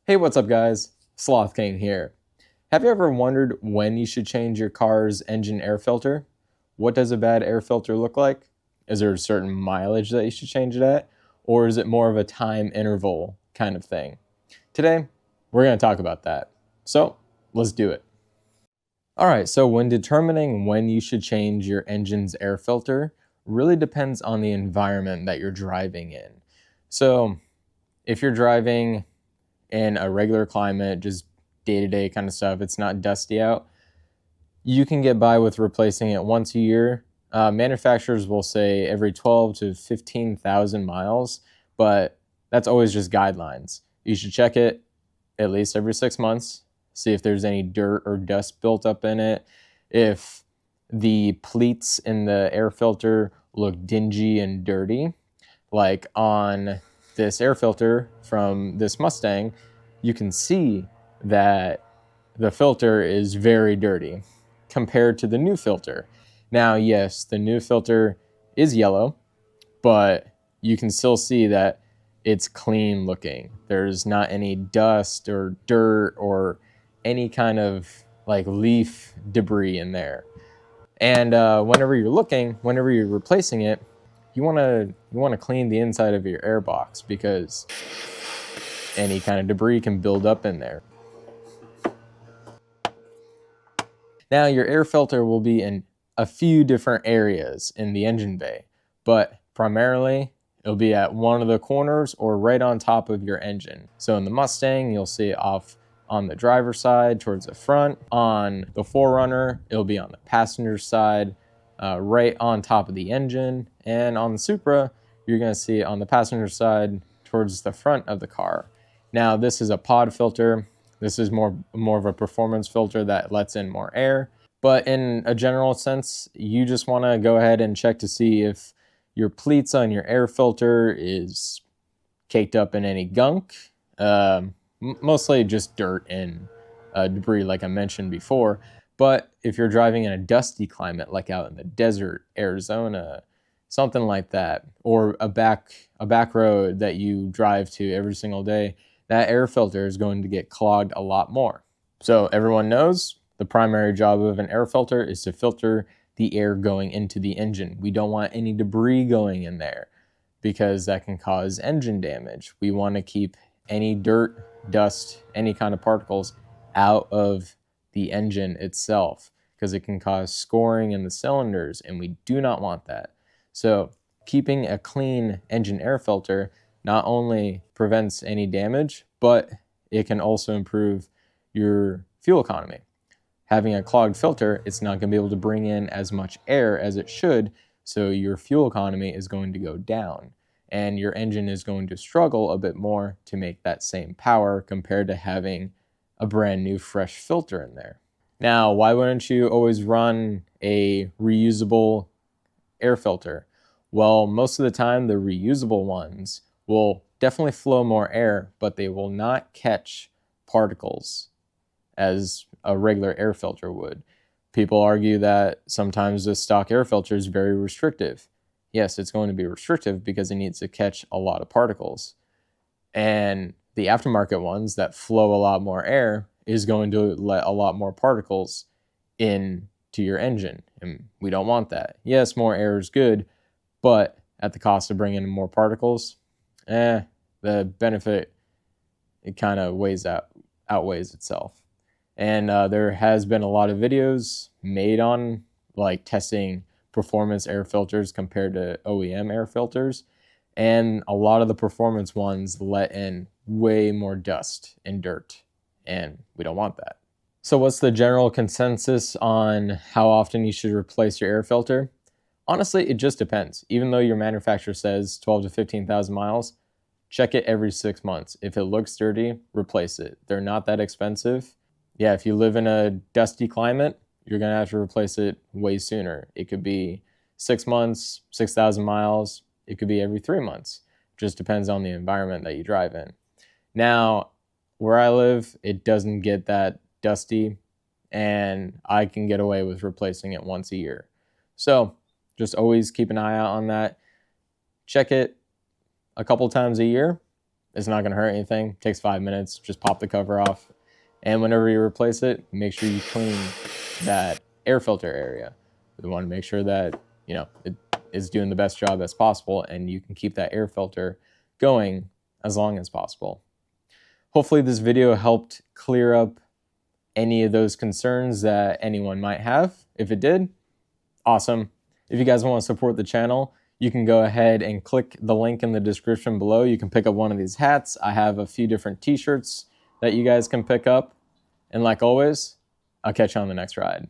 Hey, what's up guys? Sloth King here. Have you ever wondered when you should change your car's engine air filter? What does a bad air filter look like? Is there a certain mileage that you should change it at? Or is it more of a time interval kind of thing? Today, we're going to talk about that. So, let's do it. Alright, so when determining when you should change your engine's air filter, really depends on the environment that you're driving in. So, if you're driving in a regular climate, just day-to-day kind of stuff, it's not dusty out, you can get by with replacing it once a year. Manufacturers will say every 12 to 15,000 miles, but that's always just guidelines. You should check it at least every 6 months, see if there's any dirt or dust built up in it, if the pleats in the air filter look dingy and dirty. Like on this air filter from this Mustang, you can see that the filter is very dirty compared to the new filter. Now, yes, the new filter is yellow, but you can still see that it's clean looking. There's not any dust or dirt or any kind of like leaf debris in there. And whenever you're replacing it, you want to clean the inside of your air box because any kind of debris can build up in there. Now, your air filter will be in a few different areas in the engine bay, but primarily it'll be at one of the corners or right on top of your engine. So in the Mustang, you'll see it off on the driver's side towards the front. On the 4Runner, it'll be on the passenger side, right on top of the engine. And on the Supra, you're going to see it on the passenger side towards the front of the car. Now, this is a pod filter. This is more of a performance filter that lets in more air. But in a general sense, you just want to go ahead and check to see if your pleats on your air filter is caked up in any gunk. Mostly just dirt and debris like I mentioned before. But if you're driving in a dusty climate like out in the desert, Arizona, something like that, or a back road that you drive to every single day, that air filter is going to get clogged a lot more. So everyone knows the primary job of an air filter is to filter the air going into the engine. We don't want any debris going in there because that can cause engine damage. We want to keep any dirt, dust, any kind of particles out of the engine itself because it can cause scoring in the cylinders, and we do not want that. So keeping a clean engine air filter not only prevents any damage, but it can also improve your fuel economy. Having a clogged filter, it's not going to be able to bring in as much air as it should, so your fuel economy is going to go down, and your engine is going to struggle a bit more to make that same power compared to having a brand new fresh filter in there. Now, why wouldn't you always run a reusable air filter? Well, most of the time, the reusable ones will definitely flow more air, but they will not catch particles as a regular air filter would. People argue that sometimes the stock air filter is very restrictive. Yes, it's going to be restrictive because it needs to catch a lot of particles. And the aftermarket ones that flow a lot more air is going to let a lot more particles into your engine. And we don't want that. Yes, more air is good, but at the cost of bringing in more particles, the benefit, it kind of outweighs itself. And there has been a lot of videos made on like testing performance air filters compared to OEM air filters. And a lot of the performance ones let in way more dust and dirt, and we don't want that. So what's the general consensus on how often you should replace your air filter? Honestly, it just depends. Even though your manufacturer says 12 to 15,000 miles, check it every 6 months. If it looks dirty, replace it. They're not that expensive. Yeah, if you live in a dusty climate, you're going to have to replace it way sooner. It could be 6 months, 6,000 miles. It could be every 3 months. Just depends on the environment that you drive in. Now, where I live, it doesn't get that dusty, and I can get away with replacing it once a year. So just always keep an eye out on that. Check it a couple times a year, It's not going to hurt anything. It takes 5 minutes. Just pop the cover off. And whenever you replace it, make sure you clean that air filter area. We want to make sure that, it is doing the best job as possible, and you can keep that air filter going as long as possible. Hopefully this video helped clear up any of those concerns that anyone might have. If it did, awesome. If you guys want to support the channel, you can go ahead and click the link in the description below. You can pick up one of these hats. I have a few different t-shirts that you guys can pick up. And like always, I'll catch you on the next ride.